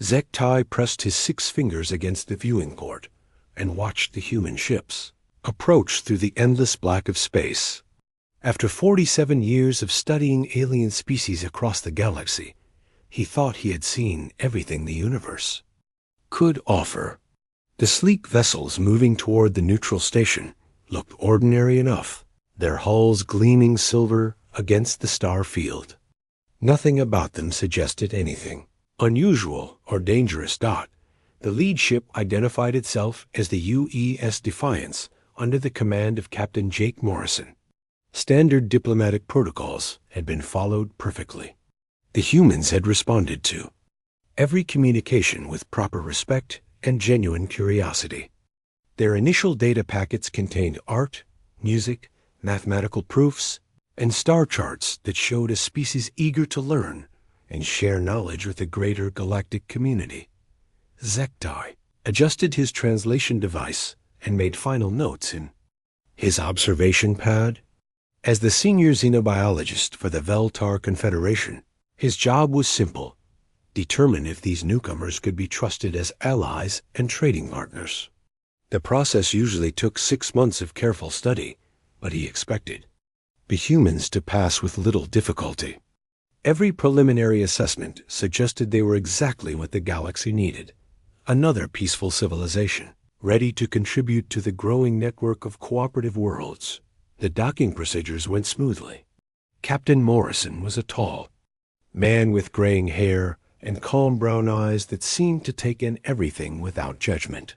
Zektai pressed his 6 fingers against the viewing port and watched the human ships approach through the endless black of space. After 47 years of studying alien species across the galaxy, he thought he had seen everything the universe could offer. The sleek vessels moving toward the neutral station looked ordinary enough, their hulls gleaming silver against the star field. Nothing about them suggested anything unusual or dangerous. The lead ship identified itself as the UES Defiance under the command of Captain Jake Morrison. Standard diplomatic protocols had been followed perfectly. The humans had responded to every communication with proper respect and genuine curiosity. Their initial data packets contained art, music, mathematical proofs, and star charts that showed a species eager to learn and share knowledge with the greater galactic community. Zektai adjusted his translation device and made final notes in his observation pad. As the senior xenobiologist for the Veltar Confederation, his job was simple: determine if these newcomers could be trusted as allies and trading partners. The process usually took 6 months of careful study, but he expected the humans to pass with little difficulty. Every preliminary assessment suggested they were exactly what the galaxy needed: another peaceful civilization, ready to contribute to the growing network of cooperative worlds. The docking procedures went smoothly. Captain Morrison was a tall man with graying hair and calm brown eyes that seemed to take in everything without judgment.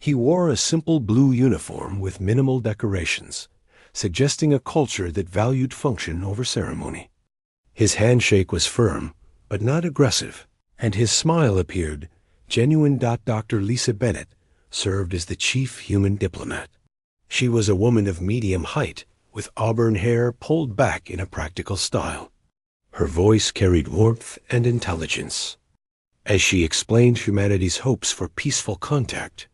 He wore a simple blue uniform with minimal decorations, suggesting a culture that valued function over ceremony. His handshake was firm, but not aggressive, and his smile appeared genuine. Dr. Lisa Bennett served as the chief human diplomat. She was a woman of medium height, with auburn hair pulled back in a practical style. Her voice carried warmth and intelligence. As she explained humanity's hopes for peaceful contact,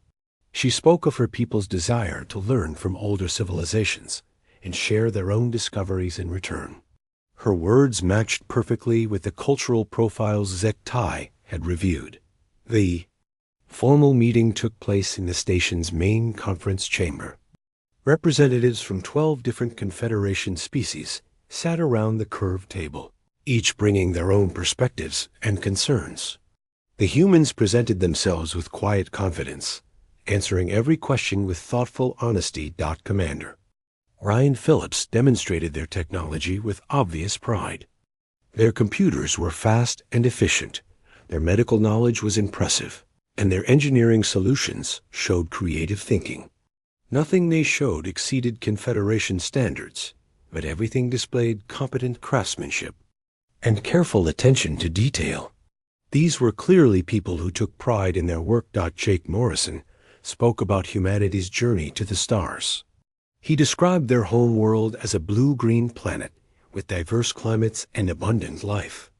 she spoke of her people's desire to learn from older civilizations and share their own discoveries in return. Her words matched perfectly with the cultural profiles Zektai had reviewed. The formal meeting took place in the station's main conference chamber. Representatives from 12 different Confederation species sat around the curved table, each bringing their own perspectives and concerns. The humans presented themselves with quiet confidence, answering every question with thoughtful honesty. Commander Ryan Phillips demonstrated their technology with obvious pride. Their computers were fast and efficient, their medical knowledge was impressive, and their engineering solutions showed creative thinking. Nothing they showed exceeded Confederation standards, but everything displayed competent craftsmanship and careful attention to detail. These were clearly people who took pride in their work. Jake Morrison spoke about humanity's journey to the stars. He described their home world as a blue-green planet with diverse climates and abundant life.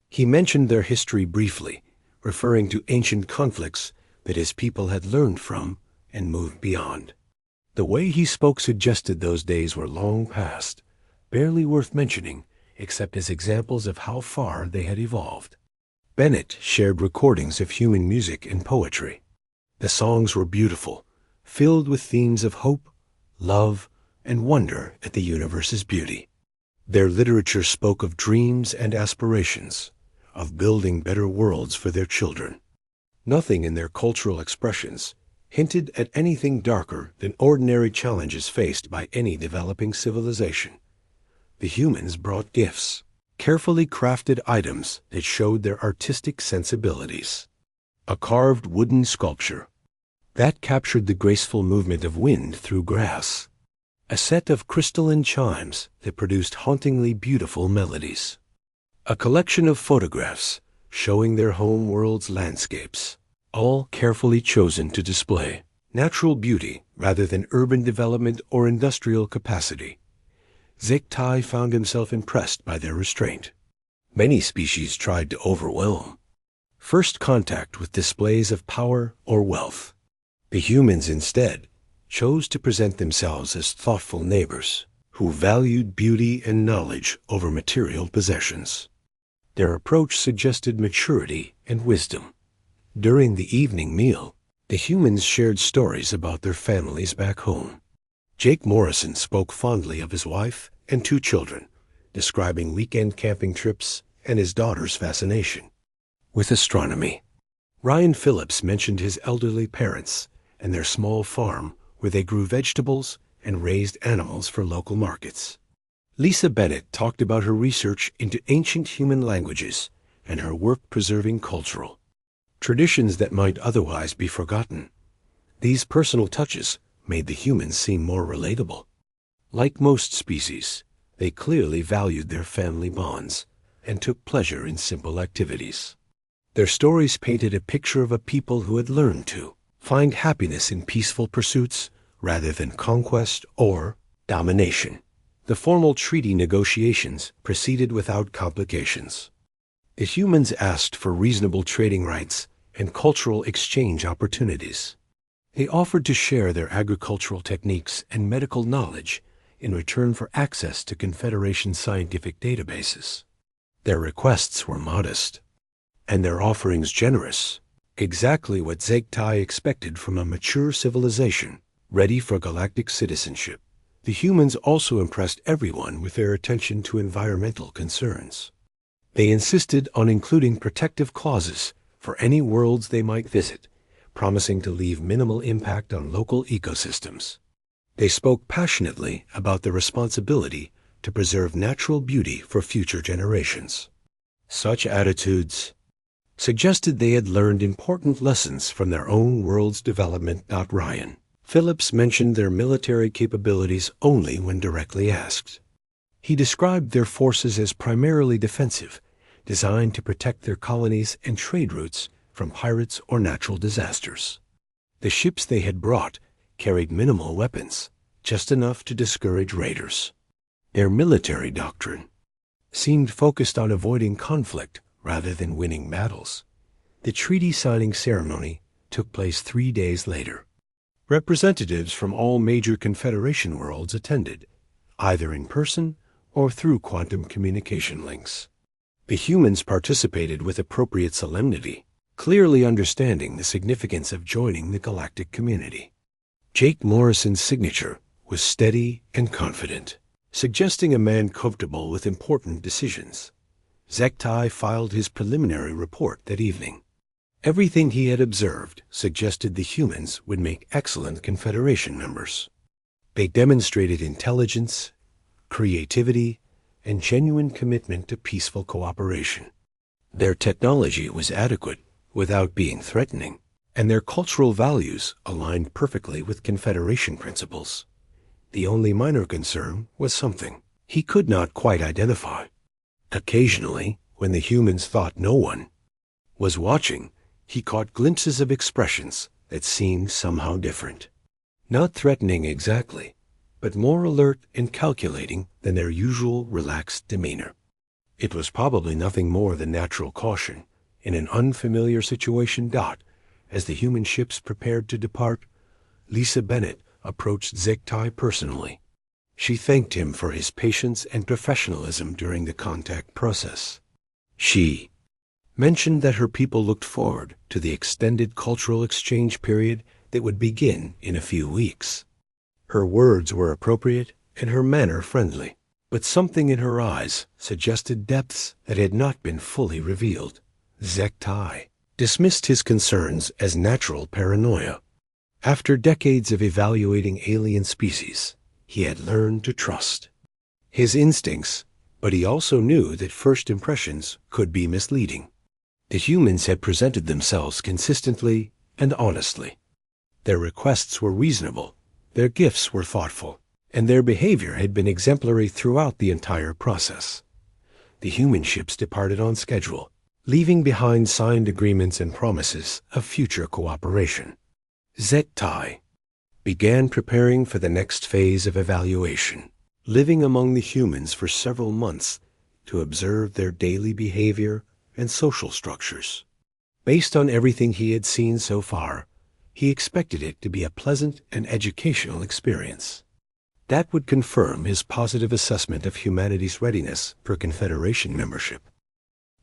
He mentioned their history briefly, referring to ancient conflicts that his people had learned from and moved beyond. The way he spoke suggested those days were long past, barely worth mentioning except as examples of how far they had evolved. Bennett shared recordings of human music and poetry. The songs were beautiful, filled with themes of hope, love, and wonder at the universe's beauty. Their literature spoke of dreams and aspirations, of building better worlds for their children. Nothing in their cultural expressions hinted at anything darker than ordinary challenges faced by any developing civilization. The humans brought gifts, carefully crafted items that showed their artistic sensibilities. A carved wooden sculpture that captured the graceful movement of wind through grass. A set of crystalline chimes that produced hauntingly beautiful melodies. A collection of photographs showing their home world's landscapes, all carefully chosen to display natural beauty rather than urban development or industrial capacity. Zektai found himself impressed by their restraint. Many species tried to overwhelm first contact with displays of power or wealth. The humans instead chose to present themselves as thoughtful neighbors who valued beauty and knowledge over material possessions. Their approach suggested maturity and wisdom, During the evening meal, the humans shared stories about their families back home. Jake Morrison spoke fondly of his wife and 2 children, describing weekend camping trips and his daughter's fascination with astronomy. Ryan Phillips mentioned his elderly parents and their small farm where they grew vegetables and raised animals for local markets. Lisa Bennett talked about her research into ancient human languages and her work preserving cultural traditions that might otherwise be forgotten. These personal touches made the humans seem more relatable. Like most species, they clearly valued their family bonds and took pleasure in simple activities. Their stories painted a picture of a people who had learned to find happiness in peaceful pursuits rather than conquest or domination. The formal treaty negotiations proceeded without complications. The humans asked for reasonable trading rights and cultural exchange opportunities. They offered to share their agricultural techniques and medical knowledge in return for access to Confederation scientific databases. Their requests were modest, and their offerings generous, exactly what Zegtai expected from a mature civilization ready for galactic citizenship. The humans also impressed everyone with their attention to environmental concerns. They insisted on including protective clauses for any worlds they might visit, promising to leave minimal impact on local ecosystems. They spoke passionately about the responsibility to preserve natural beauty for future generations. Such attitudes suggested they had learned important lessons from their own world's development. Ryan Phillips mentioned their military capabilities only when directly asked. He described their forces as primarily defensive, designed to protect their colonies and trade routes from pirates or natural disasters. The ships they had brought carried minimal weapons, just enough to discourage raiders. Their military doctrine seemed focused on avoiding conflict rather than winning battles. The treaty signing ceremony took place 3 days later. Representatives from all major Confederation worlds attended, either in person or through quantum communication links. The humans participated with appropriate solemnity, clearly understanding the significance of joining the galactic community. Jake Morrison's signature was steady and confident, suggesting a man comfortable with important decisions. Zegtai filed his preliminary report that evening. Everything he had observed suggested the humans would make excellent Confederation members. They demonstrated intelligence, creativity, and genuine commitment to peaceful cooperation. Their technology was adequate without being threatening, and their cultural values aligned perfectly with Confederation principles. The only minor concern was something he could not quite identify. Occasionally, when the humans thought no one was watching, he caught glimpses of expressions that seemed somehow different. Not threatening exactly, but more alert and calculating than their usual relaxed demeanor. It was probably nothing more than natural caution in an unfamiliar situation. As the human ships prepared to depart, Lisa Bennett approached Zegtai personally. She thanked him for his patience and professionalism during the contact process. She mentioned that her people looked forward to the extended cultural exchange period that would begin in a few weeks. Her words were appropriate and her manner friendly, but something in her eyes suggested depths that had not been fully revealed. Zegtai dismissed his concerns as natural paranoia. After decades of evaluating alien species, he had learned to trust his instincts, but he also knew that first impressions could be misleading. The humans had presented themselves consistently and honestly. Their requests were reasonable, their gifts were thoughtful, and their behavior had been exemplary throughout the entire process. The human ships departed on schedule, leaving behind signed agreements and promises of future cooperation. Zegtai began preparing for the next phase of evaluation, living among the humans for several months to observe their daily behavior and social structures. Based on everything he had seen so far, he expected it to be a pleasant and educational experience. That would confirm his positive assessment of humanity's readiness for Confederation membership.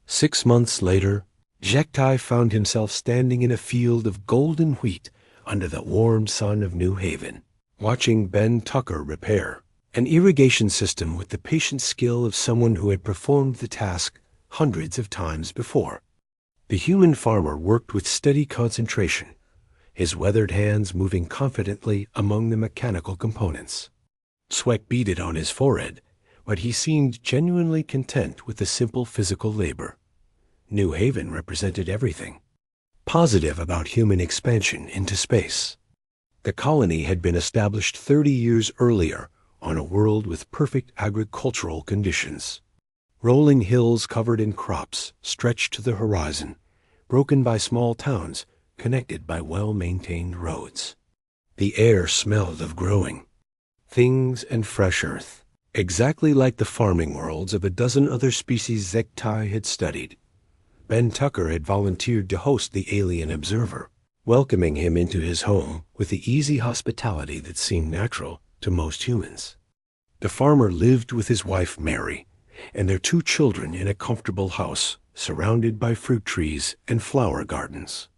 6 months later, Zhektai found himself standing in a field of golden wheat under the warm sun of New Haven, watching Ben Tucker repair an irrigation system with the patient skill of someone who had performed the task hundreds of times before. The human farmer worked with steady concentration, his weathered hands moving confidently among the mechanical components. Sweat beaded on his forehead, but he seemed genuinely content with the simple physical labor. New Haven represented everything positive about human expansion into space. The colony had been established 30 years earlier on a world with perfect agricultural conditions. Rolling hills covered in crops stretched to the horizon, broken by small towns connected by well-maintained roads. The air smelled of growing things and fresh earth, exactly like the farming worlds of a dozen other species Zhektai had studied. Ben Tucker had volunteered to host the alien observer, welcoming him into his home with the easy hospitality that seemed natural to most humans. The farmer lived with his wife Mary and their 2 children in a comfortable house surrounded by fruit trees and flower gardens.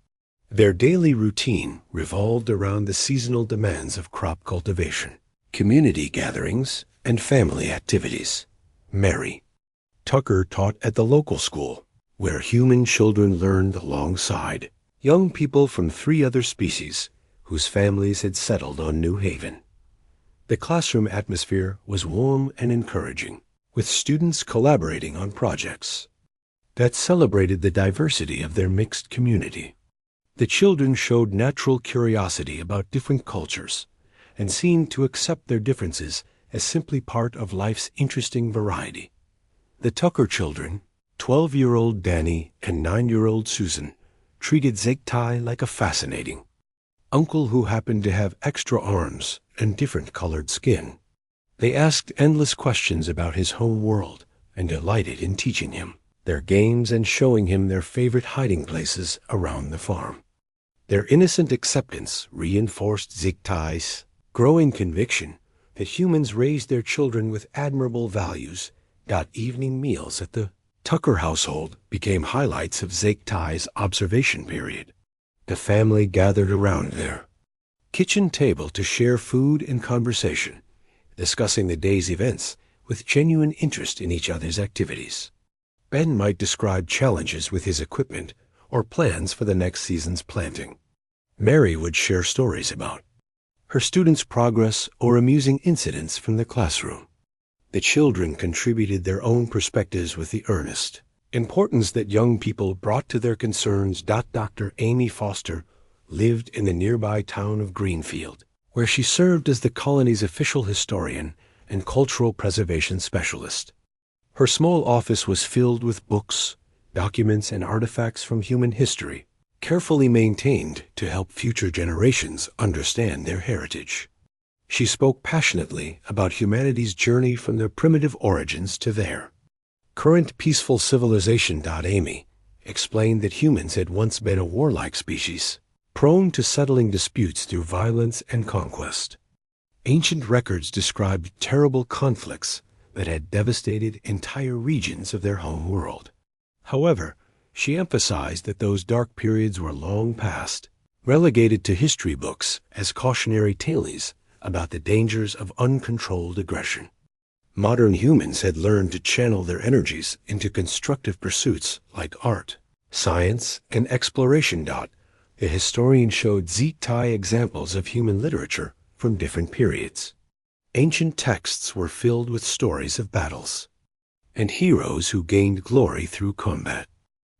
Their daily routine revolved around the seasonal demands of crop cultivation, community gatherings, and family activities. Mary. Tucker taught at the local school, where human children learned alongside young people from 3 other species whose families had settled on New Haven. The classroom atmosphere was warm and encouraging, with students collaborating on projects that celebrated the diversity of their mixed community. The children showed natural curiosity about different cultures and seemed to accept their differences as simply part of life's interesting variety. The Tucker children, 12-year-old Danny and 9-year-old Susan, treated Zhektai like a fascinating uncle who happened to have extra arms and different colored skin. They asked endless questions about his home world and delighted in teaching him their games and showing him their favorite hiding places around the farm. Their innocent acceptance reinforced Zhiektai's growing conviction that humans raised their children with admirable values. Evening meals at the Tucker household became highlights of Zhiektai's observation period. The family gathered around their kitchen table to share food and conversation, discussing the day's events with genuine interest in each other's activities. Ben might describe challenges with his equipment or plans for the next season's planting. Mary would share stories about her students' progress or amusing incidents from the classroom. The children contributed their own perspectives with the earnest importance that young people brought to their concerns. Dr. Amy Foster lived in the nearby town of Greenfield, where she served as the colony's official historian and cultural preservation specialist. Her small office was filled with books, documents, and artifacts from human history, carefully maintained to help future generations understand their heritage. She spoke passionately about humanity's journey from their primitive origins to their current peaceful civilization. Amy explained that humans had once been a warlike species, prone to settling disputes through violence and conquest. Ancient records described terrible conflicts that had devastated entire regions of their home world. However, she emphasized that those dark periods were long past, relegated to history books as cautionary tales about the dangers of uncontrolled aggression. Modern humans had learned to channel their energies into constructive pursuits like art, science, and exploration. The historian showed Zhiektai examples of human literature from different periods. Ancient texts were filled with stories of battles and heroes who gained glory through combat.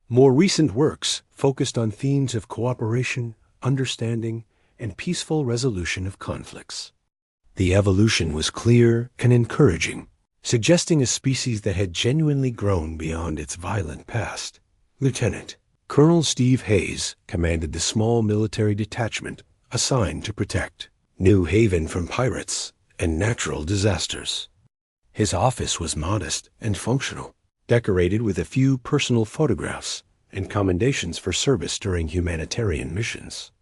More recent works focused on themes of cooperation, understanding, and peaceful resolution of conflicts. The evolution was clear and encouraging, suggesting a species that had genuinely grown beyond its violent past. Lieutenant Colonel Steve Hayes commanded the small military detachment assigned to protect New Haven from pirates and natural disasters. His office was modest and functional, decorated with a few personal photographs and commendations for service during humanitarian missions.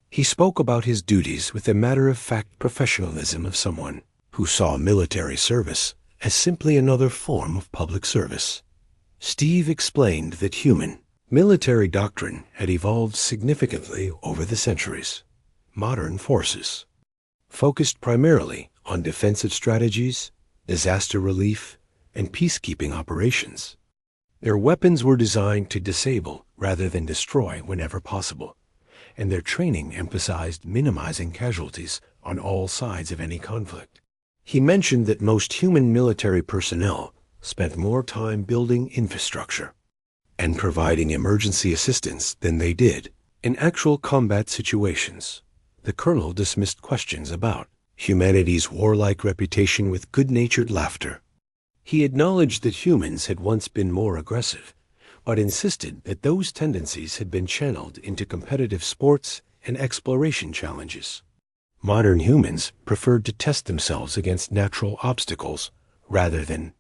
He spoke about his duties with the matter-of-fact professionalism of someone who saw military service as simply another form of public service. Steve explained that human Military doctrine had evolved significantly over the centuries. Modern forces focused primarily on defensive strategies, disaster relief, and peacekeeping operations. Their weapons were designed to disable rather than destroy whenever possible, and their training emphasized minimizing casualties on all sides of any conflict. He mentioned that most human military personnel spent more time building infrastructure and providing emergency assistance than they did in actual combat situations. The colonel dismissed questions about humanity's warlike reputation with good-natured laughter. He acknowledged that humans had once been more aggressive, but insisted that those tendencies had been channeled into competitive sports and exploration challenges. Modern humans preferred to test themselves against natural obstacles rather than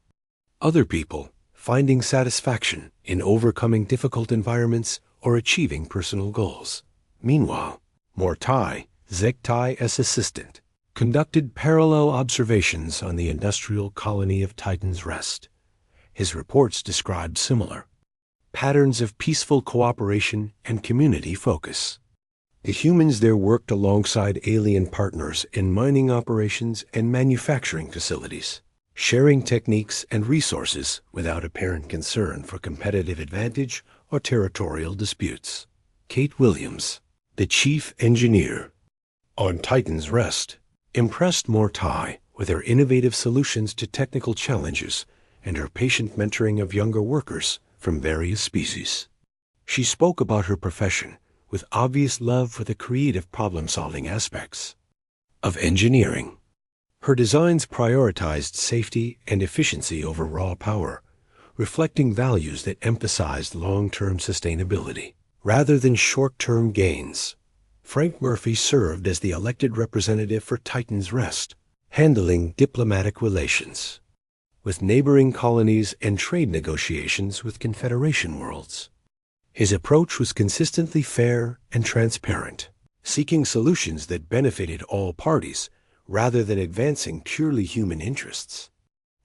other people, finding satisfaction in overcoming difficult environments or achieving personal goals. Meanwhile, Mortai, Zektai's assistant, conducted parallel observations on the industrial colony of Titan's Rest. His reports described similar patterns of peaceful cooperation and community focus. The humans there worked alongside alien partners in mining operations and manufacturing facilities, sharing techniques and resources without apparent concern for competitive advantage or territorial disputes. Kate Williams, the chief engineer on Titan's Rest, impressed Mortai with her innovative solutions to technical challenges and her patient mentoring of younger workers from various species. She spoke about her profession with obvious love for the creative problem-solving aspects of engineering. Her designs prioritized safety and efficiency over raw power, reflecting values that emphasized long-term sustainability rather than short-term gains. Frank Murphy served as the elected representative for Titan's Rest, handling diplomatic relations with neighboring colonies and trade negotiations with Confederation worlds. His approach was consistently fair and transparent, seeking solutions that benefited all parties rather than advancing purely human interests.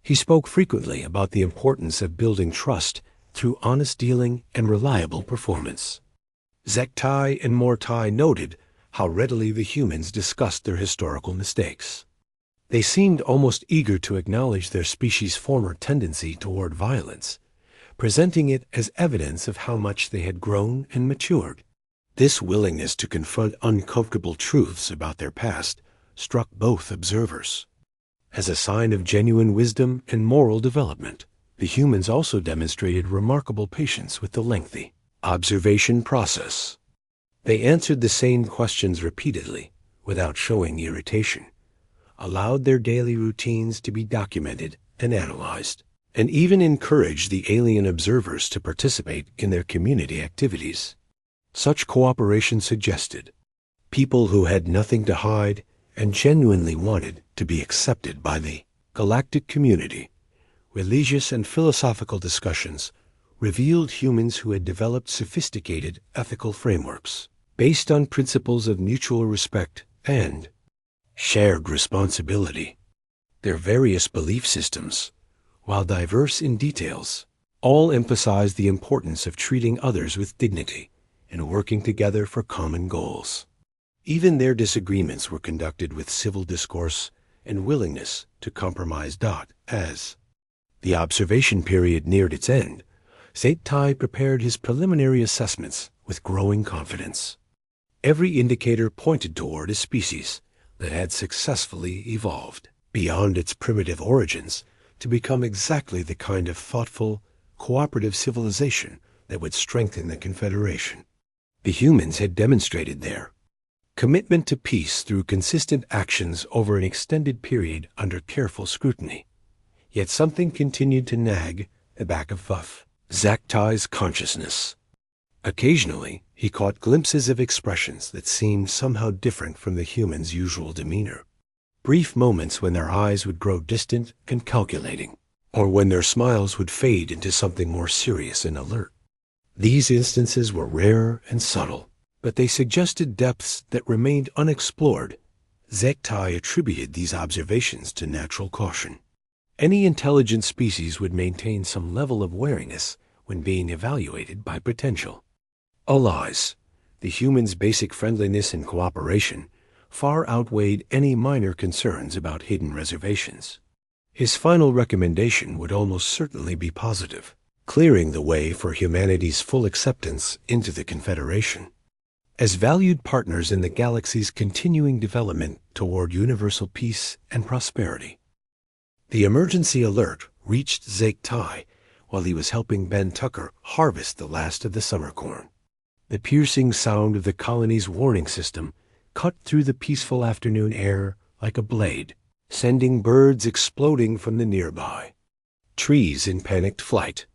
He spoke frequently about the importance of building trust through honest dealing and reliable performance. Zektai and Mortai noted how readily the humans discussed their historical mistakes. They seemed almost eager to acknowledge their species' former tendency toward violence, presenting it as evidence of how much they had grown and matured. This willingness to confront uncomfortable truths about their past struck both observers as a sign of genuine wisdom and moral development. The humans also demonstrated remarkable patience with the lengthy observation process. They answered the same questions repeatedly without showing irritation, allowed their daily routines to be documented and analyzed, and even encouraged the alien observers to participate in their community activities. Such cooperation suggested people who had nothing to hide and genuinely wanted to be accepted by the galactic community. Religious and philosophical discussions revealed humans who had developed sophisticated ethical frameworks based on principles of mutual respect and shared responsibility. Their various belief systems, while diverse in details, all emphasized the importance of treating others with dignity and working together for common goals. Even their disagreements were conducted with civil discourse and willingness to compromise. As the observation period neared its end, Zetai prepared his preliminary assessments with growing confidence. Every indicator pointed toward a species that had successfully evolved beyond its primitive origins to become exactly the kind of thoughtful, cooperative civilization that would strengthen the Confederation. The humans had demonstrated their commitment to peace through consistent actions over an extended period under careful scrutiny. Yet something continued to nag the back of Zektai's consciousness. Occasionally, he caught glimpses of expressions that seemed somehow different from the humans' usual demeanor. Brief moments when their eyes would grow distant and calculating, or when their smiles would fade into something more serious and alert. These instances were rare and subtle, but they suggested depths that remained unexplored. Zektai attributed these observations to natural caution. Any intelligent species would maintain some level of wariness when being evaluated by potential. Allies, the humans' basic friendliness and cooperation, far outweighed any minor concerns about hidden reservations. His final recommendation would almost certainly be positive, clearing the way for humanity's full acceptance into the Confederation. As valued partners in the galaxy's continuing development toward universal peace and prosperity. The emergency alert reached Zeke-Tai while he was helping Ben Tucker harvest the last of the summer corn. The piercing sound of the colony's warning system cut through the peaceful afternoon air like a blade, sending birds exploding from the nearby trees in panicked flight.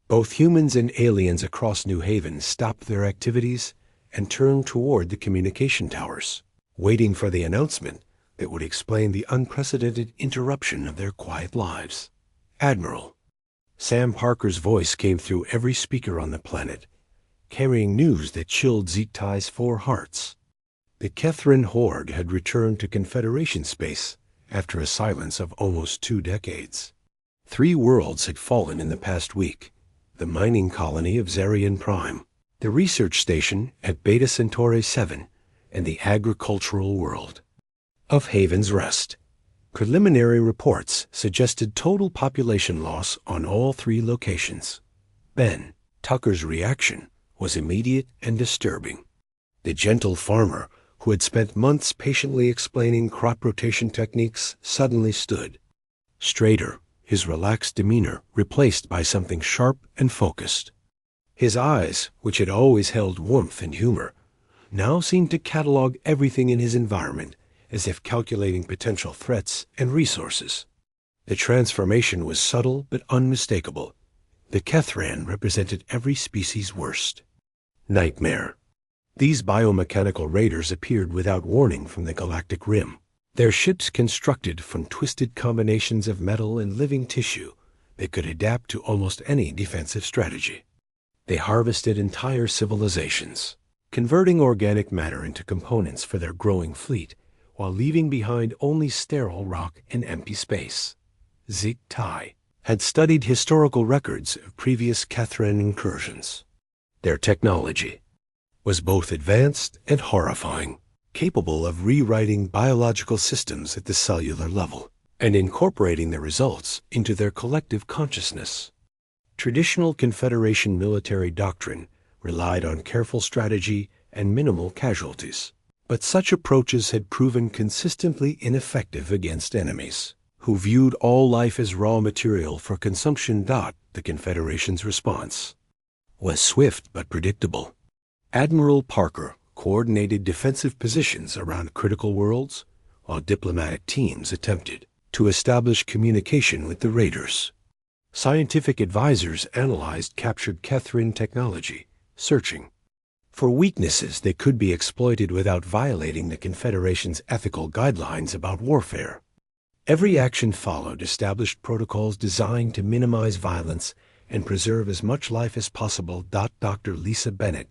Both humans and aliens across New Haven stopped their activities and turned toward the communication towers, waiting for the announcement that would explain the unprecedented interruption of their quiet lives. Admiral. Sam Parker's voice came through every speaker on the planet, carrying news that chilled Zeke-Tai's 4 hearts. The Kethran horde had returned to Confederation space after a silence of almost 2 decades. 3 worlds had fallen in the past week: the mining colony of Zarian Prime, the research station at Beta Centauri 7, and the agricultural world of Haven's Rest. Preliminary reports suggested total population loss on all 3 locations. Ben Tucker's reaction was immediate and disturbing. The gentle farmer, who had spent months patiently explaining crop rotation techniques, suddenly stood straighter, his relaxed demeanor replaced by something sharp and focused. His eyes, which had always held warmth and humor, now seemed to catalog everything in his environment, as if calculating potential threats and resources. The transformation was subtle but unmistakable. The Kethran represented every species' worst nightmare. These biomechanical raiders appeared without warning from the galactic rim, their ships constructed from twisted combinations of metal and living tissue that could adapt to almost any defensive strategy. They harvested entire civilizations, converting organic matter into components for their growing fleet, while leaving behind only sterile rock and empty space. Zeke-Tai had studied historical records of previous Kethran incursions. Their technology was both advanced and horrifying, capable of rewriting biological systems at the cellular level and incorporating their results into their collective consciousness. Traditional Confederation military doctrine relied on careful strategy and minimal casualties, but such approaches had proven consistently ineffective against enemies who viewed all life as raw material for consumption. The Confederation's response was swift but predictable. Admiral Parker coordinated defensive positions around critical worlds, while diplomatic teams attempted to establish communication with the raiders. Scientific advisors analyzed captured Kethran technology, searching for weaknesses that could be exploited without violating the Confederation's ethical guidelines about warfare. Every action followed established protocols designed to minimize violence and preserve as much life as possible. Dr. Lisa Bennett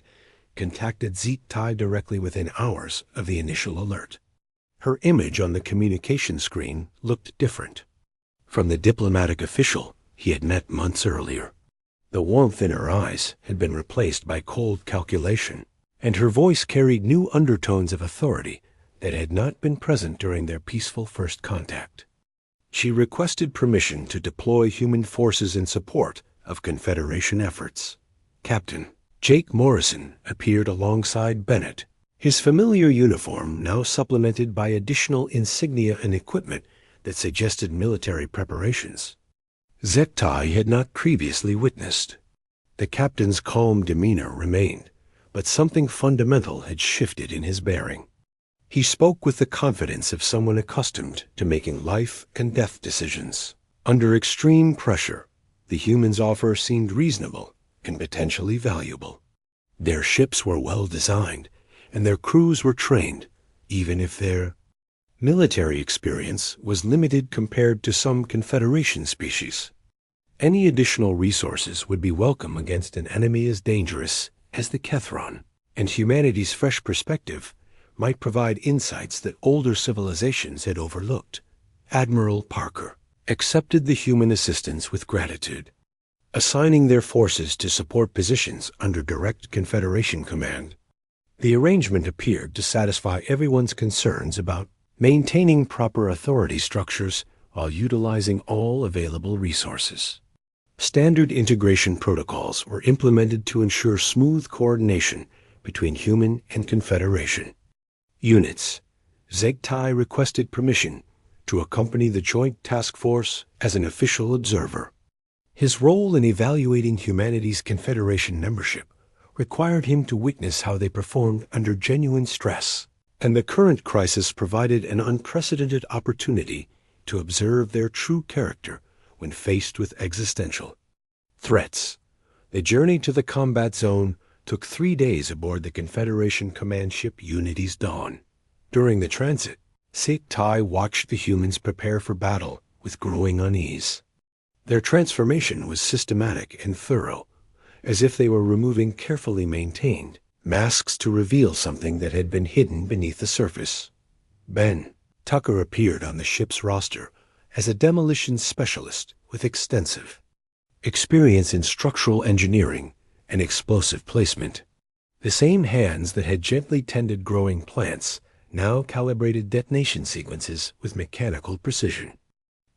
contacted Zeke-Tai directly within hours of the initial alert. Her image on the communication screen looked different from the diplomatic official he had met months earlier. The warmth in her eyes had been replaced by cold calculation, and her voice carried new undertones of authority that had not been present during their peaceful first contact. She requested permission to deploy human forces in support of Confederation efforts. Captain Jake Morrison appeared alongside Bennett, his familiar uniform now supplemented by additional insignia and equipment that suggested military preparations Zeke-Tai had not previously witnessed. The captain's calm demeanor remained, but something fundamental had shifted in his bearing. He spoke with the confidence of someone accustomed to making life and death decisions. Under extreme pressure, the humans' offer seemed reasonable and potentially valuable. Their ships were well designed, and their crews were trained, even if their military experience was limited compared to some Confederation species. Any additional resources would be welcome against an enemy as dangerous as the Kethran, and humanity's fresh perspective might provide insights that older civilizations had overlooked. Admiral Parker accepted the human assistance with gratitude. assigning their forces to support positions under direct Confederation command. The arrangement appeared to satisfy everyone's concerns about maintaining proper authority structures while utilizing all available resources. Standard integration protocols were implemented to ensure smooth coordination between human and Confederation units. Zegtai requested permission to accompany the Joint Task Force as an official observer. His role in evaluating humanity's Confederation membership required him to witness how they performed under genuine stress, and the current crisis provided an unprecedented opportunity to observe their true character when faced with existential threats. The journey to the combat zone took 3 days aboard the Confederation command ship Unity's Dawn. During the transit, Zegtai watched the humans prepare for battle with growing unease. Their transformation was systematic and thorough, as if they were removing carefully maintained masks to reveal something that had been hidden beneath the surface. Ben Tucker appeared on the ship's roster as a demolition specialist with extensive experience in structural engineering and explosive placement. The same hands that had gently tended growing plants now calibrated detonation sequences with mechanical precision.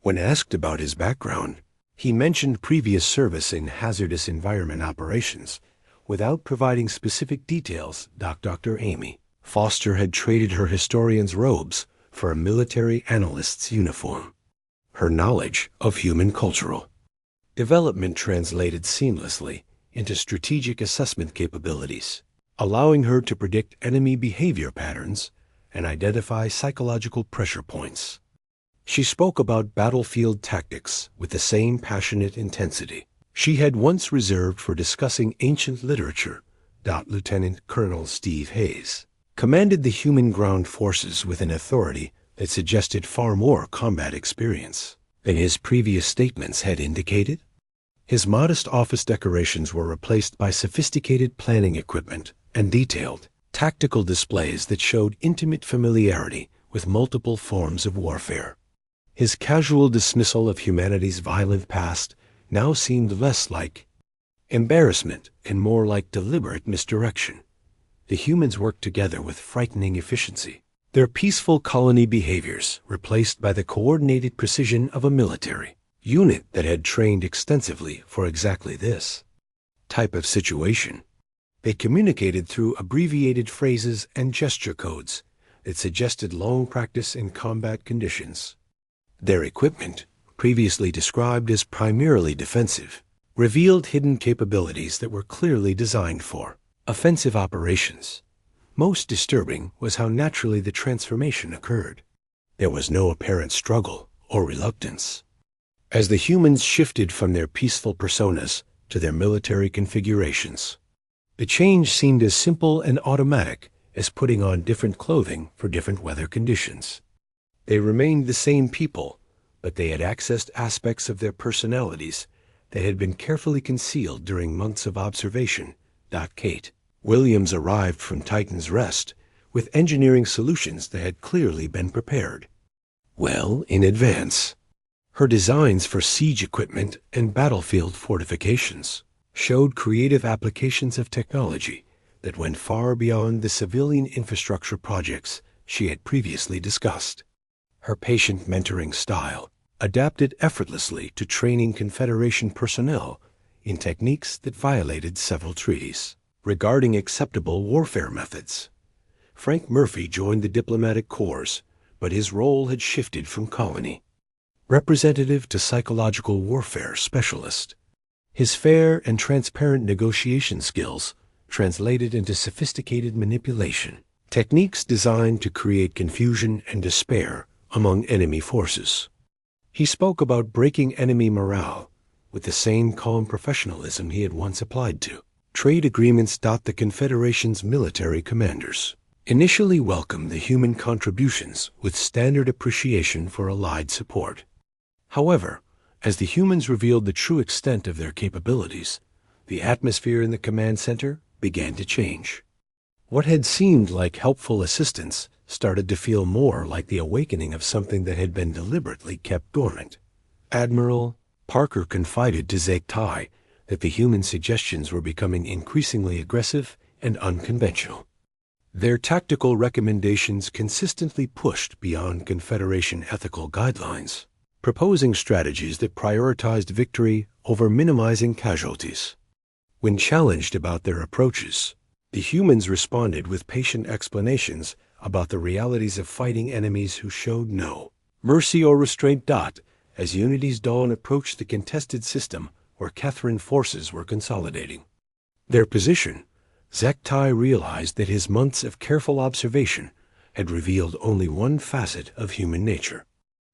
When asked about his background, he mentioned previous service in hazardous environment operations without providing specific details. Dr. Amy Foster had traded her historian's robes for a military analyst's uniform. Her knowledge of human cultural development translated seamlessly into strategic assessment capabilities, allowing her to predict enemy behavior patterns and identify psychological pressure points. She spoke about battlefield tactics with the same passionate intensity she had once reserved for discussing ancient literature. Lieutenant Colonel Steve Hayes commanded the human ground forces with an authority that suggested far more combat experience than his previous statements had indicated. His modest office decorations were replaced by sophisticated planning equipment and detailed tactical displays that showed intimate familiarity with multiple forms of warfare. His casual dismissal of humanity's violent past now seemed less like embarrassment and more like deliberate misdirection. The humans worked together with frightening efficiency, their peaceful colony behaviors replaced by the coordinated precision of a military unit that had trained extensively for exactly this type of situation. They communicated through abbreviated phrases and gesture codes that suggested long practice in combat conditions. Their equipment, previously described as primarily defensive, revealed hidden capabilities that were clearly designed for offensive operations. Most disturbing was how naturally the transformation occurred. There was no apparent struggle or reluctance. As the humans shifted from their peaceful personas to their military configurations, the change seemed as simple and automatic as putting on different clothing for different weather conditions. They remained the same people, but they had accessed aspects of their personalities that had been carefully concealed during months of observation. Kate Williams arrived from Titan's Rest with engineering solutions that had clearly been prepared well in advance. Her designs for siege equipment and battlefield fortifications showed creative applications of technology that went far beyond the civilian infrastructure projects she had previously discussed. Her patient mentoring style adapted effortlessly to training Confederation personnel in techniques that violated several treaties regarding acceptable warfare methods. Frank Murphy joined the diplomatic corps, but his role had shifted from colony representative to psychological warfare specialist. His fair and transparent negotiation skills translated into sophisticated manipulation, techniques designed to create confusion and despair among enemy forces. He spoke about breaking enemy morale with the same calm professionalism he had once applied to trade agreements. The Confederation's military commanders initially welcomed the human contributions with standard appreciation for allied support. However, as the humans revealed the true extent of their capabilities, the atmosphere in the command center began to change. What had seemed like helpful assistance started to feel more like the awakening of something that had been deliberately kept dormant. Admiral Parker confided to Zegtai that the human suggestions were becoming increasingly aggressive and unconventional. Their tactical recommendations consistently pushed beyond Confederation ethical guidelines, proposing strategies that prioritized victory over minimizing casualties. When challenged about their approaches, the humans responded with patient explanations about the realities of fighting enemies who showed no mercy or restraint. As Unity's dawn approached the contested system where Kethran forces were consolidating their position, Zektai realized that his months of careful observation had revealed only one facet of human nature.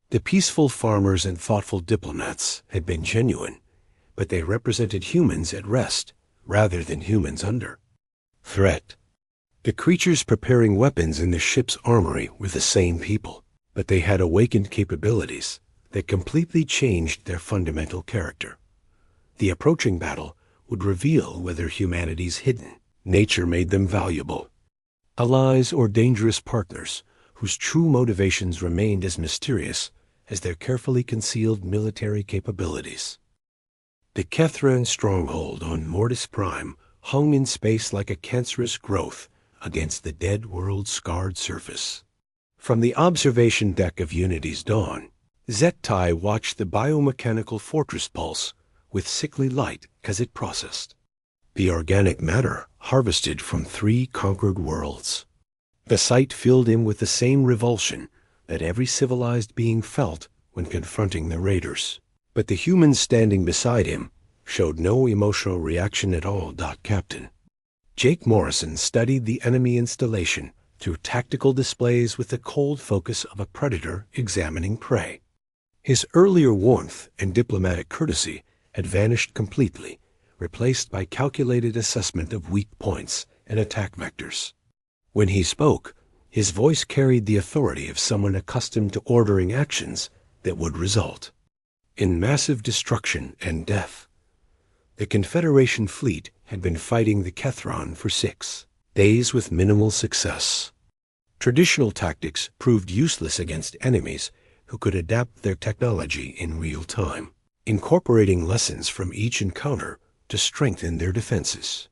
The peaceful farmers and thoughtful diplomats had been genuine, but they represented humans at rest rather than humans under threat. The creatures preparing weapons in the ship's armory were the same people, but they had awakened capabilities that completely changed their fundamental character. The approaching battle would reveal whether humanity's hidden nature made them valuable allies or dangerous partners whose true motivations remained as mysterious as their carefully concealed military capabilities. The Kethran stronghold on Mortis Prime hung in space like a cancerous growth against the dead world's scarred surface. From the observation deck of Unity's dawn, Zektai watched the biomechanical fortress pulse with sickly light as it processed the organic matter harvested from 3 conquered worlds. The sight filled him with the same revulsion that every civilized being felt when confronting the raiders. But the humans standing beside him showed no emotional reaction at all. Captain Jake Morrison studied the enemy installation through tactical displays with the cold focus of a predator examining prey. His earlier warmth and diplomatic courtesy had vanished completely, replaced by calculated assessment of weak points and attack vectors. When he spoke, his voice carried the authority of someone accustomed to ordering actions that would result in massive destruction and death. The Confederation fleet had been fighting the Kethran for 6 days with minimal success. Traditional tactics proved useless against enemies who could adapt their technology in real time, incorporating lessons from each encounter to strengthen their defenses.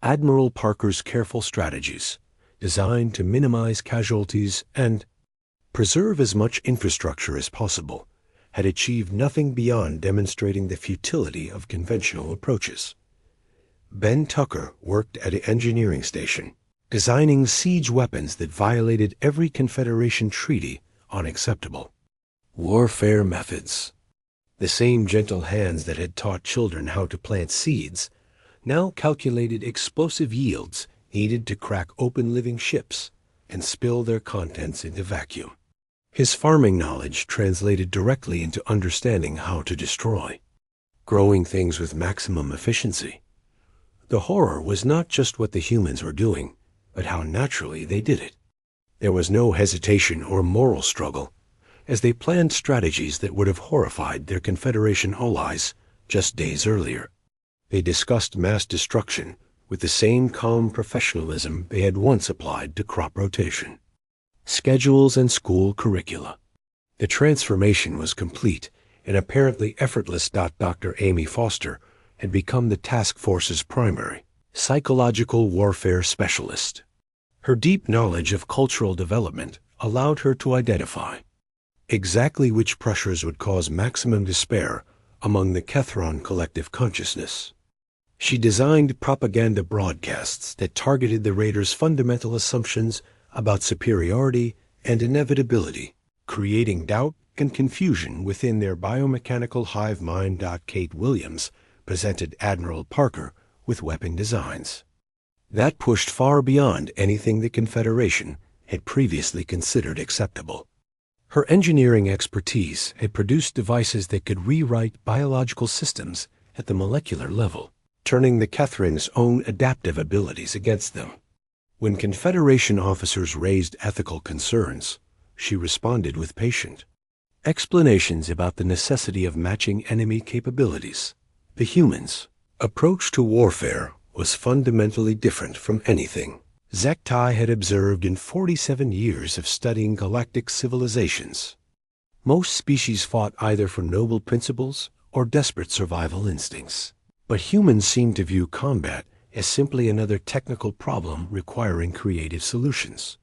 Admiral Parker's careful strategies, designed to minimize casualties and preserve as much infrastructure as possible, had achieved nothing beyond demonstrating the futility of conventional approaches. Ben Tucker worked at an engineering station, designing siege weapons that violated every Confederation treaty unacceptable warfare methods. The same gentle hands that had taught children how to plant seeds now calculated explosive yields needed to crack open living ships and spill their contents into vacuum. His farming knowledge translated directly into understanding how to destroy growing things with maximum efficiency. The horror was not just what the humans were doing, but how naturally they did it. There was no hesitation or moral struggle as they planned strategies that would have horrified their Confederation allies just days earlier. They discussed mass destruction with the same calm professionalism they had once applied to crop rotation, schedules, and school curricula. The transformation was complete and apparently effortless. Dr. Amy Foster had become the task force's primary psychological warfare specialist. Her deep knowledge of cultural development allowed her to identify exactly which pressures would cause maximum despair among the Kethran collective consciousness. She designed propaganda broadcasts that targeted the raiders' fundamental assumptions about superiority and inevitability, creating doubt and confusion within their biomechanical hive mind. Kate Williams presented Admiral Parker with weapon designs that pushed far beyond anything the Confederation had previously considered acceptable. Her engineering expertise had produced devices that could rewrite biological systems at the molecular level, turning the Kethran's own adaptive abilities against them. When Confederation officers raised ethical concerns, she responded with patient explanations about the necessity of matching enemy capabilities. The humans' approach to warfare was fundamentally different from anything Zektai had observed in 47 years of studying galactic civilizations. Most species fought either for noble principles or desperate survival instincts. But humans seemed to view combat as simply another technical problem requiring creative solutions.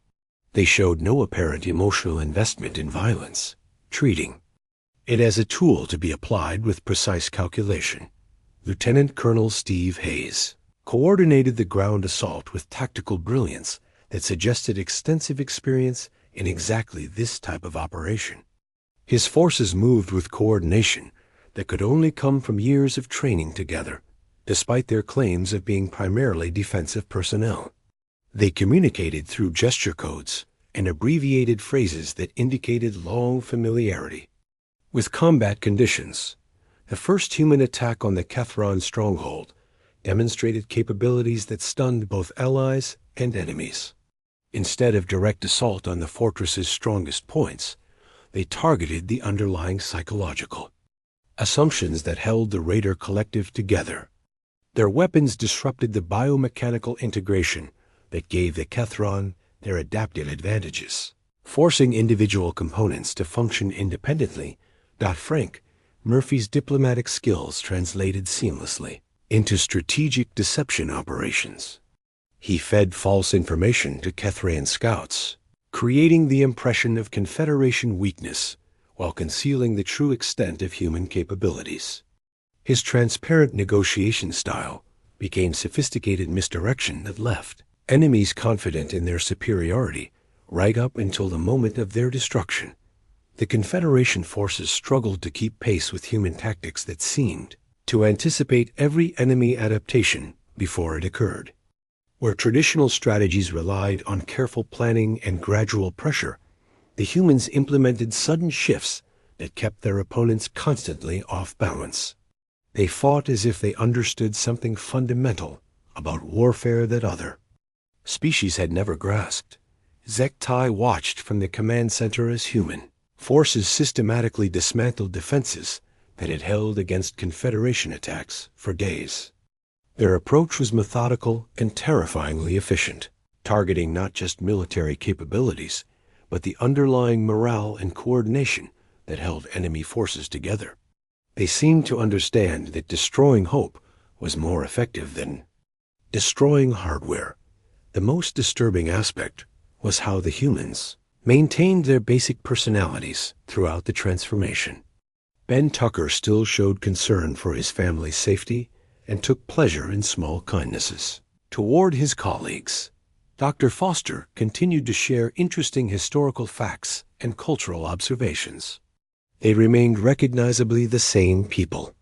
They showed no apparent emotional investment in violence, treating it as a tool to be applied with precise calculation. Lieutenant Colonel Steve Hayes coordinated the ground assault with tactical brilliance that suggested extensive experience in exactly this type of operation. His forces moved with coordination that could only come from years of training together, despite their claims of being primarily defensive personnel. They communicated through gesture codes and abbreviated phrases that indicated long familiarity with combat conditions. The first human attack on the Kethron stronghold demonstrated capabilities that stunned both allies and enemies. Instead of direct assault on the fortress's strongest points, they targeted the underlying psychological assumptions that held the Raider collective together. Their weapons disrupted the biomechanical integration that gave the Kethron their adaptive advantages, forcing individual components to function independently. Frank Murphy's diplomatic skills translated seamlessly into strategic deception operations. He fed false information to Kethran scouts, creating the impression of Confederation weakness while concealing the true extent of human capabilities. His transparent negotiation style became sophisticated misdirection that left enemies confident in their superiority right up until the moment of their destruction. The Confederation forces struggled to keep pace with human tactics that seemed to anticipate every enemy adaptation before it occurred. Where traditional strategies relied on careful planning and gradual pressure, the humans implemented sudden shifts that kept their opponents constantly off balance. They fought as if they understood something fundamental about warfare that other species had never grasped. Zektai watched from the command center as human forces systematically dismantled defenses that had held against Confederation attacks for days. Their approach was methodical and terrifyingly efficient, targeting not just military capabilities, but the underlying morale and coordination that held enemy forces together. They seemed to understand that destroying hope was more effective than destroying hardware. The most disturbing aspect was how the humans maintained their basic personalities throughout the transformation. Ben Tucker still showed concern for his family's safety and took pleasure in small kindnesses toward his colleagues. Dr. Foster continued to share interesting historical facts and cultural observations. They remained recognizably the same people,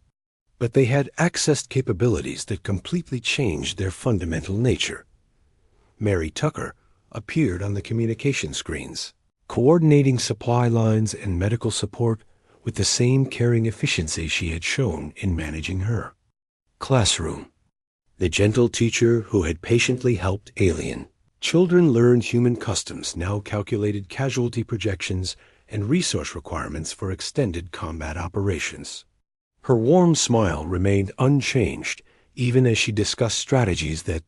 but they had accessed capabilities that completely changed their fundamental nature. Mary Tucker appeared on the communication screens, coordinating supply lines and medical support with the same caring efficiency she had shown in managing her classroom. The gentle teacher who had patiently helped alien children learn human customs now calculated casualty projections and resource requirements for extended combat operations. Her warm smile remained unchanged even as she discussed strategies that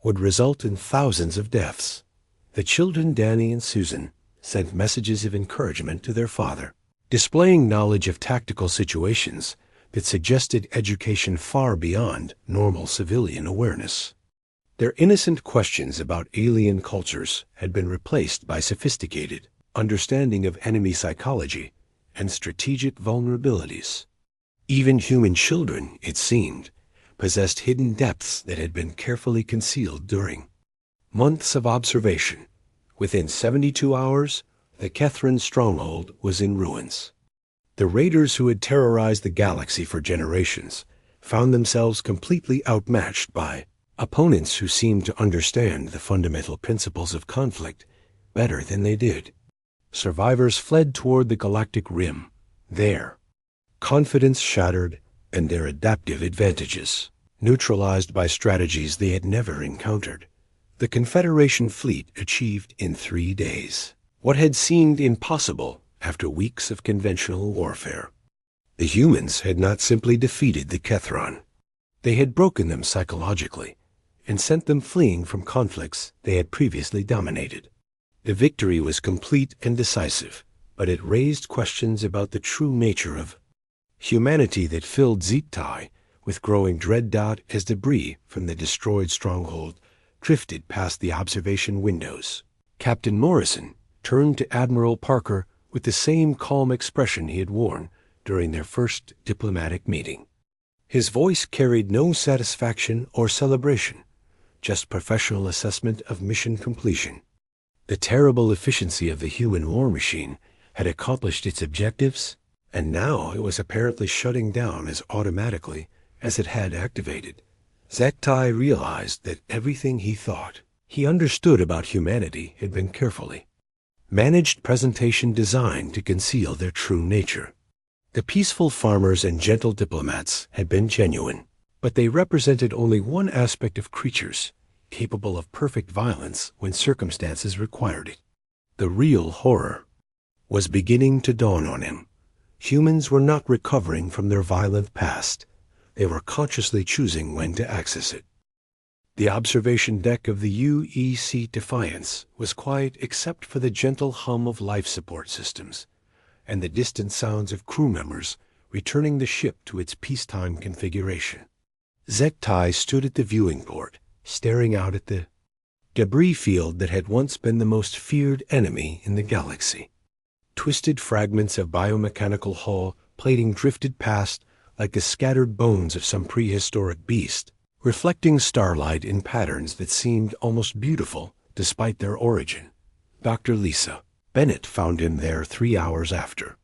would result in thousands of deaths. The children, Danny and Susan, sent messages of encouragement to their father, displaying knowledge of tactical situations that suggested education far beyond normal civilian awareness. Their innocent questions about alien cultures had been replaced by sophisticated understanding of enemy psychology and strategic vulnerabilities. Even human children, it seemed, possessed hidden depths that had been carefully concealed during months of observation. Within 72 hours, the Kethran stronghold was in ruins. The raiders who had terrorized the galaxy for generations found themselves completely outmatched by opponents who seemed to understand the fundamental principles of conflict better than they did. Survivors fled toward the galactic rim, their confidence shattered and their adaptive advantages neutralized by strategies they had never encountered. The Confederation fleet achieved in 3 days what had seemed impossible after weeks of conventional warfare. The humans had not simply defeated the Kethron. They had broken them psychologically and sent them fleeing from conflicts they had previously dominated. The victory was complete and decisive, but it raised questions about the true nature of humanity that filled Zetai with growing dread. As debris from the destroyed stronghold drifted past the observation windows, Captain Morrison turned to Admiral Parker with the same calm expression he had worn during their first diplomatic meeting. His voice carried no satisfaction or celebration, just professional assessment of mission completion. The terrible efficiency of the human war machine had accomplished its objectives, and now it was apparently shutting down as automatically as it had activated. Zektai realized that everything he thought he understood about humanity had been carefully managed presentation designed to conceal their true nature. The peaceful farmers and gentle diplomats had been genuine, but they represented only one aspect of creatures capable of perfect violence when circumstances required it. The real horror was beginning to dawn on him. Humans were not recovering from their violent past. They were consciously choosing when to access it. The observation deck of the UEC Defiance was quiet except for the gentle hum of life support systems and the distant sounds of crew members returning the ship to its peacetime configuration. Zektai stood at the viewing port, staring out at the debris field that had once been the most feared enemy in the galaxy. Twisted fragments of biomechanical hull plating drifted past like the scattered bones of some prehistoric beast, reflecting starlight in patterns that seemed almost beautiful despite their origin. Dr. Lisa Bennett found him there 3 hours after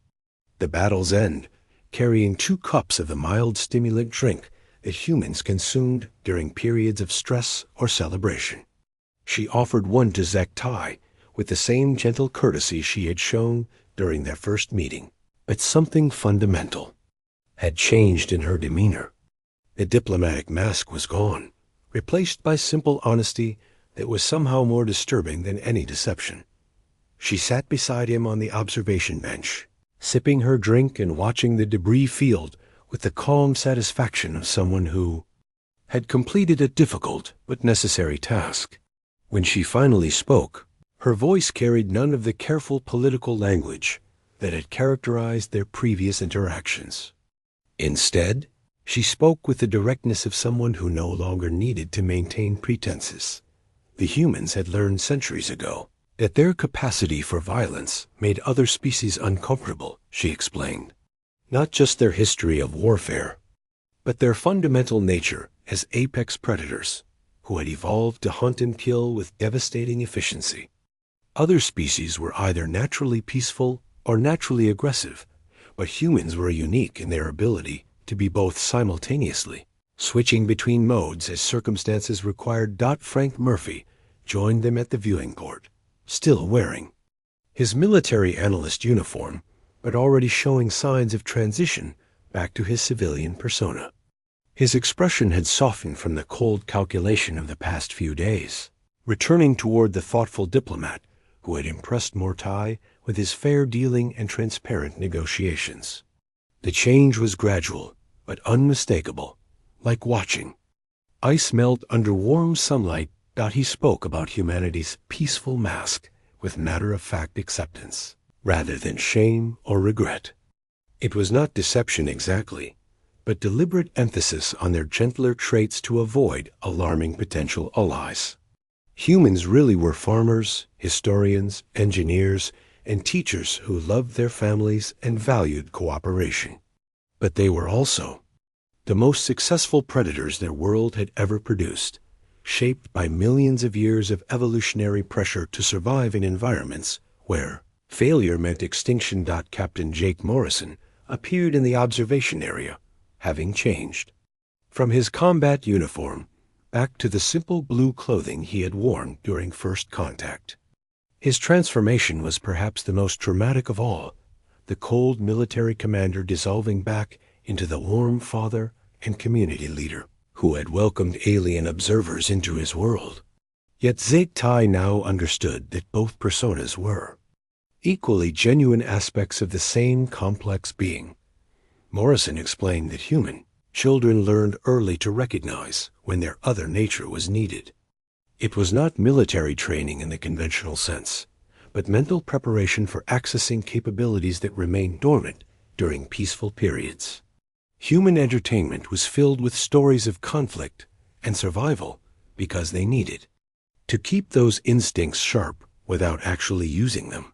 the battle's end, carrying 2 cups of the mild stimulant drink that humans consumed during periods of stress or celebration. She offered one to Zektai with the same gentle courtesy she had shown during their first meeting, but something fundamental had changed in her demeanor. The diplomatic mask was gone, replaced by simple honesty that was somehow more disturbing than any deception. She sat beside him on the observation bench, sipping her drink and watching the debris field with the calm satisfaction of someone who had completed a difficult but necessary task. When she finally spoke, her voice carried none of the careful political language that had characterized their previous interactions. Instead, she spoke with the directness of someone who no longer needed to maintain pretenses. The humans had learned centuries ago that their capacity for violence made other species uncomfortable, she explained. Not just their history of warfare, but their fundamental nature as apex predators who had evolved to hunt and kill with devastating efficiency. Other species were either naturally peaceful or naturally aggressive, but humans were unique in their ability to be both simultaneously, switching between modes as circumstances required. Frank Murphy joined them at the viewing port, still wearing his military analyst uniform, but already showing signs of transition back to his civilian persona. His expression had softened from the cold calculation of the past few days, returning toward the thoughtful diplomat who had impressed Mortai with his fair dealing and transparent negotiations. The change was gradual, but unmistakable, like watching ice melt under warm sunlight. He spoke about humanity's peaceful mask with matter-of-fact acceptance, rather than shame or regret. It was not deception exactly, but deliberate emphasis on their gentler traits to avoid alarming potential allies. Humans really were farmers, historians, engineers, and teachers who loved their families and valued cooperation. But they were also the most successful predators their world had ever produced, shaped by millions of years of evolutionary pressure to survive in environments where failure meant extinction. Captain Jake Morrison appeared in the observation area, having changed from his combat uniform back to the simple blue clothing he had worn during first contact. His transformation was perhaps the most dramatic of all, the cold military commander dissolving back into the warm father and community leader who had welcomed alien observers into his world. Yet Zektai now understood that both personas were equally genuine aspects of the same complex being. Morrison explained that human children learned early to recognize when their other nature was needed. It was not military training in the conventional sense, but mental preparation for accessing capabilities that remained dormant during peaceful periods. Human entertainment was filled with stories of conflict and survival because they needed to keep those instincts sharp without actually using them.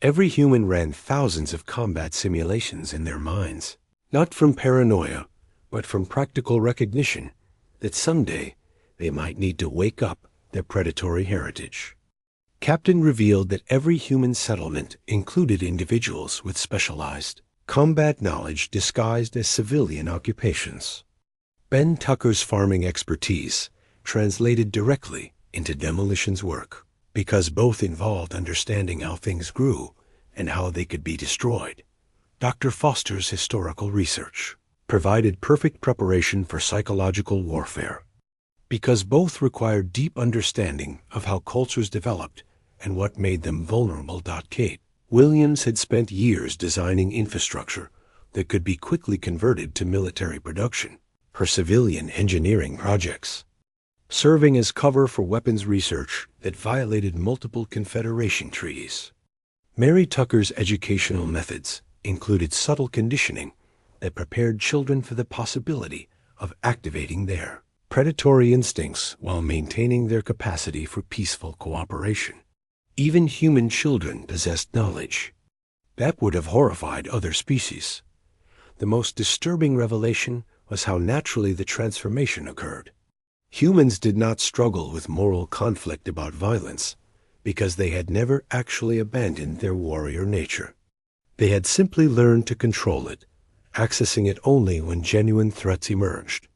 Every human ran thousands of combat simulations in their minds, not from paranoia, but from practical recognition that someday they might need to wake up their predatory heritage. Captain revealed that every human settlement included individuals with specialized combat knowledge disguised as civilian occupations. Ben Tucker's farming expertise translated directly into demolitions work because both involved understanding how things grew and how they could be destroyed. Dr. Foster's historical research provided perfect preparation for psychological warfare because both required deep understanding of how cultures developed and what made them vulnerable. Kate Williams had spent years designing infrastructure that could be quickly converted to military production, her civilian engineering projects serving as cover for weapons research that violated multiple Confederation treaties. Mary Tucker's educational methods included subtle conditioning that prepared children for the possibility of activating their predatory instincts while maintaining their capacity for peaceful cooperation. Even human children possessed knowledge that would have horrified other species. The most disturbing revelation was how naturally the transformation occurred. Humans did not struggle with moral conflict about violence because they had never actually abandoned their warrior nature. They had simply learned to control it, accessing it only when genuine threats emerged.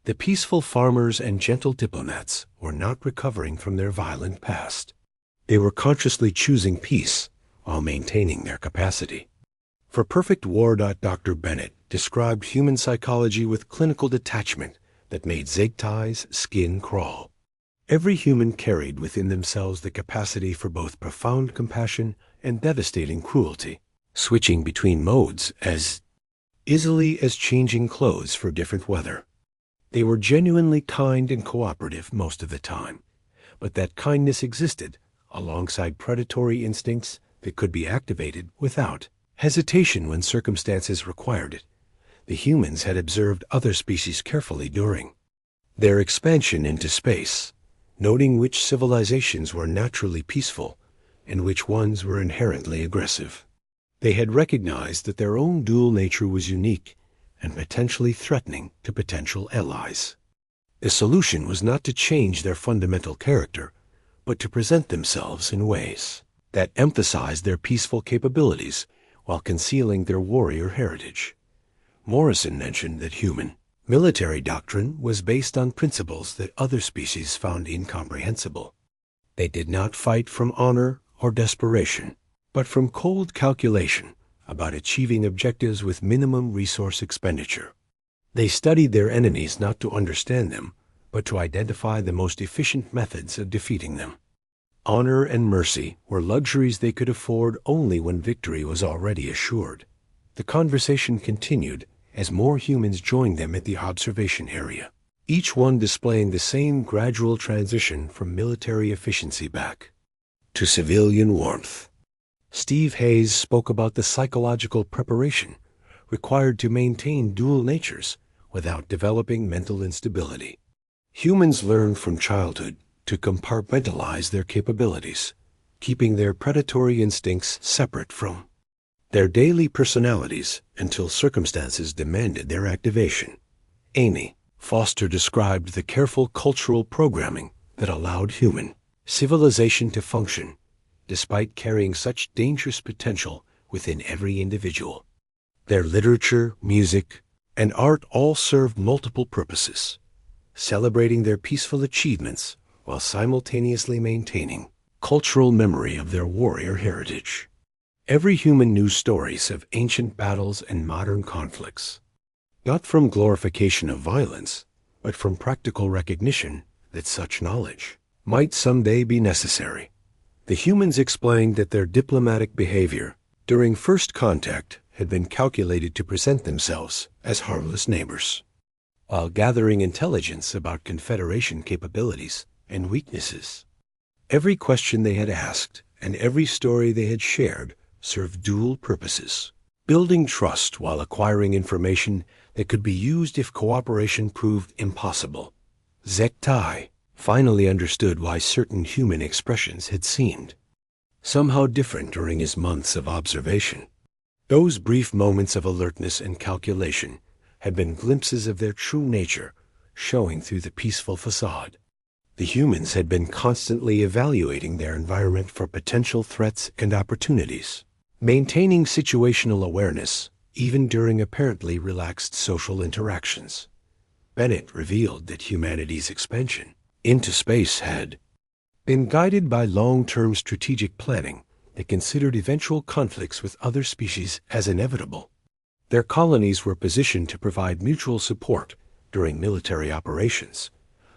The peaceful farmers and gentle diplomats were not recovering from their violent past. They were consciously choosing peace while maintaining their capacity. For Perfect War. Dr. Bennett described human psychology with clinical detachment that made Zegtai's skin crawl. Every human carried within themselves the capacity for both profound compassion and devastating cruelty, switching between modes as easily as changing clothes for different weather. They were genuinely kind and cooperative most of the time, but that kindness existed alongside predatory instincts that could be activated without hesitation when circumstances required it. The humans had observed other species carefully during their expansion into space, noting which civilizations were naturally peaceful and which ones were inherently aggressive. They had recognized that their own dual nature was unique and potentially threatening to potential allies. The solution was not to change their fundamental character, but to present themselves in ways that emphasized their peaceful capabilities while concealing their warrior heritage. Morrison mentioned that human military doctrine was based on principles that other species found incomprehensible. They did not fight from honor or desperation, but from cold calculation about achieving objectives with minimum resource expenditure. They studied their enemies not to understand them, but to identify the most efficient methods of defeating them. Honor and mercy were luxuries they could afford only when victory was already assured. The conversation continued as more humans joined them at the observation area, each one displaying the same gradual transition from military efficiency back to civilian warmth. Steve Hayes spoke about the psychological preparation required to maintain dual natures without developing mental instability. Humans learn from childhood to compartmentalize their capabilities, keeping their predatory instincts separate from their daily personalities until circumstances demanded their activation. Amy Foster described the careful cultural programming that allowed human civilization to function, despite carrying such dangerous potential within every individual. Their literature, music, and art all served multiple purposes, celebrating their peaceful achievements while simultaneously maintaining cultural memory of their warrior heritage. Every human knew stories of ancient battles and modern conflicts, not from glorification of violence, but from practical recognition that such knowledge might someday be necessary. The humans explained that their diplomatic behavior during first contact had been calculated to present themselves as harmless neighbors, while gathering intelligence about Confederation capabilities and weaknesses. Every question they had asked and every story they had shared served dual purposes, building trust while acquiring information that could be used if cooperation proved impossible. Zektai finally understood why certain human expressions had seemed somehow different during his months of observation. Those brief moments of alertness and calculation had been glimpses of their true nature showing through the peaceful facade. The humans had been constantly evaluating their environment for potential threats and opportunities, maintaining situational awareness even during apparently relaxed social interactions. Bennett revealed that humanity's expansion into space had been guided by long-term strategic planning that considered eventual conflicts with other species as inevitable. Their colonies were positioned to provide mutual support during military operations.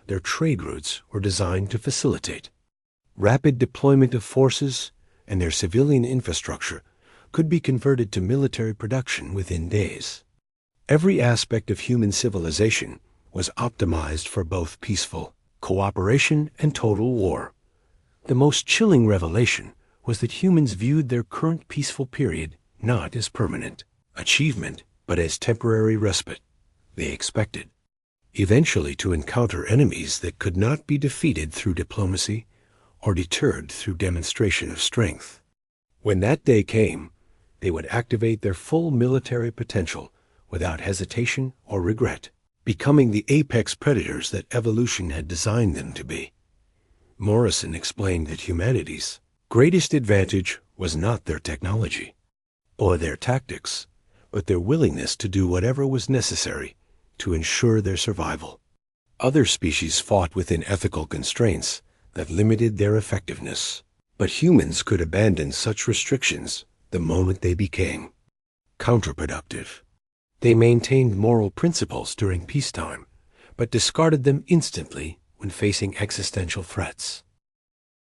Their trade routes were designed to facilitate rapid deployment of forces, and their civilian infrastructure could be converted to military production within days. Every aspect of human civilization was optimized for both peaceful cooperation and total war. The most chilling revelation was that humans viewed their current peaceful period not as permanent achievement, but as temporary respite. They expected eventually to encounter enemies that could not be defeated through diplomacy or deterred through demonstration of strength. When that day came, they would activate their full military potential without hesitation or regret, becoming the apex predators that evolution had designed them to be. Morrison explained that humanity's greatest advantage was not their technology or their tactics, but their willingness to do whatever was necessary to ensure their survival. Other species fought within ethical constraints that limited their effectiveness, but humans could abandon such restrictions the moment they became counterproductive. They maintained moral principles during peacetime, but discarded them instantly when facing existential threats.